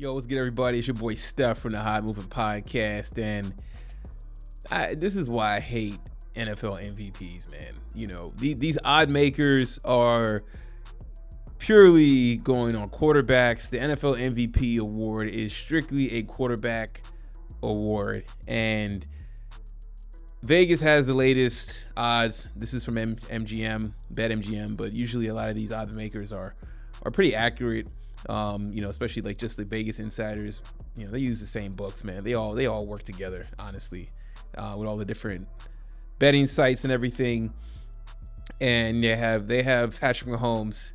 Yo, what's good, everybody? It's your boy Steph from the High Moving Podcast, and this is why I hate NFL MVPs, man. You know, these odd makers are purely going on quarterbacks. The NFL MVP award is strictly a quarterback award, and Vegas has the latest odds. This is from MGM, BetMGM, but usually a lot of these odds makers are pretty accurate. Especially like just the Vegas insiders, they use the same books, man. They all work together, honestly, with all the different betting sites and everything. And they have Patrick Mahomes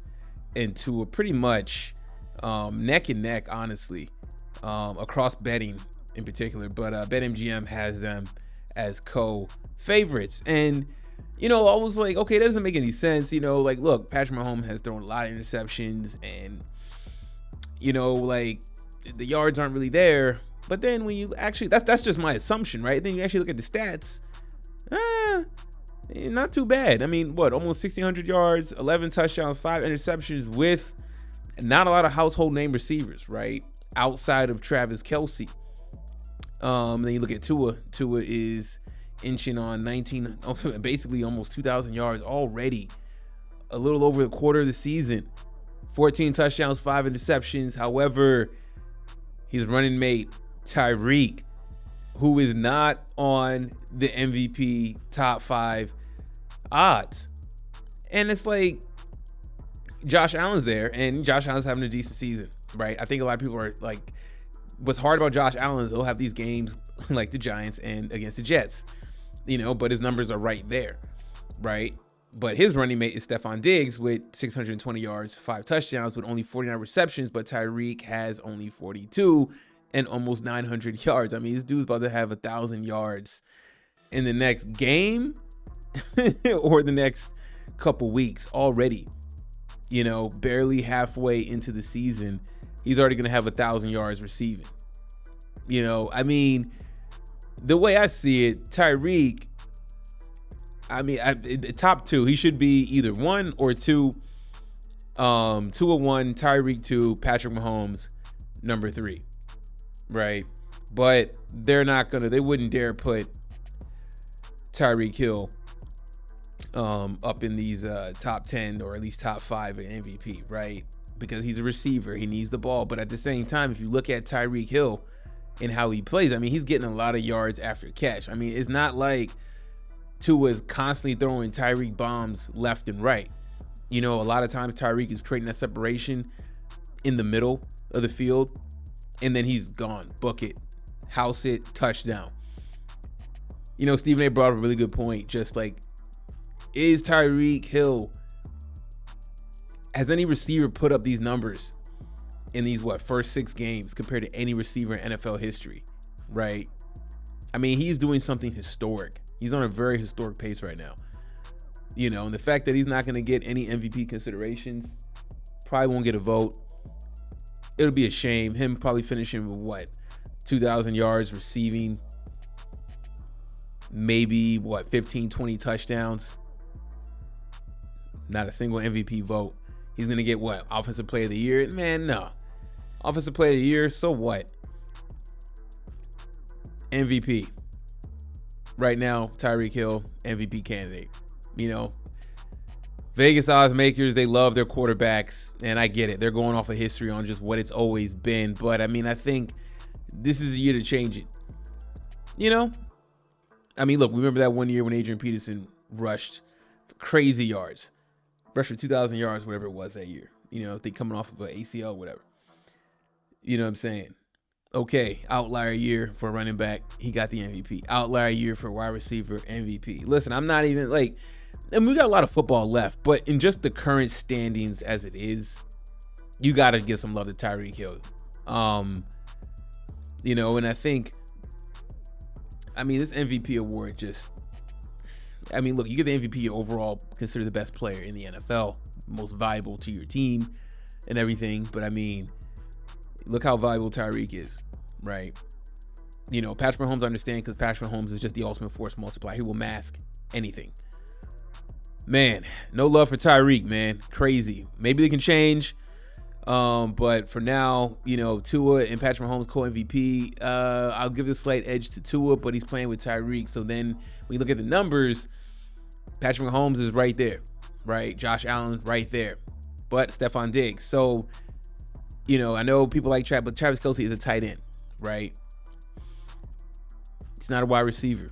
and Tua pretty much neck and neck, honestly, across betting in particular. But BetMGM has them as co-favorites. And I was like, okay, that doesn't make any sense. Look, Patrick Mahomes has thrown a lot of interceptions, and the yards aren't really there. But then when you actually, that's just my assumption, right? Then you actually look at the stats, not too bad. I mean, almost 1,600 yards, 11 touchdowns, 5 interceptions with not a lot of household name receivers, right? Outside of Travis Kelce. Then you look at Tua. Tua is inching on basically almost 2,000 yards already. A little over a quarter of the season. 14 touchdowns, 5 interceptions. However, his running mate, Tyreek, who is not on the MVP top 5 odds. And it's like, Josh Allen's there, and Josh Allen's having a decent season, right? I think a lot of people are like, what's hard about Josh Allen is he'll have these games like the Giants and against the Jets, but his numbers are right there, right? But his running mate is Stephon Diggs with 620 yards, 5 touchdowns with only 49 receptions, but Tyreek has only 42 and almost 900 yards. I mean, this dude's about to have 1,000 yards in the next game or the next couple weeks already. Barely halfway into the season, he's already going to have 1,000 yards receiving. I mean, the way I see it, Tyreek, the top 2, he should be either 1 or 2. 2 or 1, Tyreek 2, Patrick Mahomes number 3, right? But they wouldn't dare put Tyreek Hill up in these top 10 or at least top 5 in MVP, right? Because he's a receiver, he needs the ball. But at the same time, if you look at Tyreek Hill and how he plays, he's getting a lot of yards after catch. It's not like Tua is constantly throwing Tyreek bombs left and right. A lot of times Tyreek is creating that separation in the middle of the field, and then he's gone. Book it, house it, touchdown. Stephen A. brought up a really good point. Just like, is Tyreek Hill, has any receiver put up these numbers in these first 6 games compared to any receiver in NFL history, right? He's doing something historic. He's on a very historic pace right now. And the fact that he's not going to get any MVP considerations, probably won't get a vote. It'll be a shame. Him probably finishing with 2,000 yards receiving, maybe 15, 20 touchdowns. Not a single MVP vote. He's going to get Offensive Player of the Year? Man, no. Offensive Player of the Year, so what? MVP. Right now, Tyreek Hill, MVP candidate. Vegas odds makers, they love their quarterbacks, and I get it. They're going off of history on just what it's always been. But, I think this is a year to change it. Look, we remember that one year when Adrian Peterson rushed for crazy yards. Rushed for 2,000 yards, whatever it was that year. If they coming off of an ACL, whatever. You know what I'm saying? Okay, outlier year for running back, he got the MVP. Outlier year for wide receiver, MVP. Listen, I'm not even and we got a lot of football left, but in just the current standings as it is, you got to give some love to Tyreek Hill. And I think, this MVP award just, look, you get the MVP, you're overall considered the best player in the NFL, most valuable to your team and everything. But look how valuable Tyreek is, right? Patrick Mahomes, I understand, because Patrick Mahomes is just the ultimate force multiplier. He will mask anything. Man, no love for Tyreek, man. Crazy. Maybe they can change. But for now, Tua and Patrick Mahomes co-MVP. I'll give a slight edge to Tua, but he's playing with Tyreek. So then when you look at the numbers, Patrick Mahomes is right there, right? Josh Allen right there, but Stephon Diggs. So, I know people like Travis, but Travis Kelce is a tight end, right? He's not a wide receiver.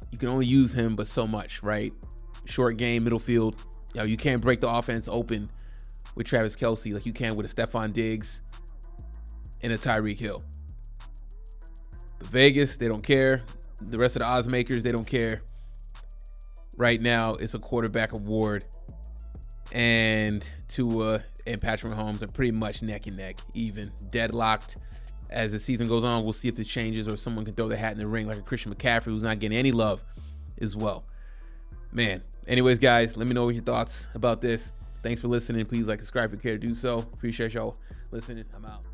You can only use him, but so much, right? Short game, middle field. You can't break the offense open with Travis Kelce like you can with a Stephon Diggs and a Tyreek Hill. But Vegas, they don't care. The rest of the odds makers, they don't care. Right now, it's a quarterback award, and Tua and Patrick Mahomes are pretty much neck and neck, even deadlocked. As the season goes on, we'll see if this changes or someone can throw their hat in the ring like a Christian McCaffrey, who's not getting any love as well. Man, anyways, guys, let me know what your thoughts about this. Thanks for listening. Please like, subscribe if you care to do so. Appreciate y'all listening. I'm out.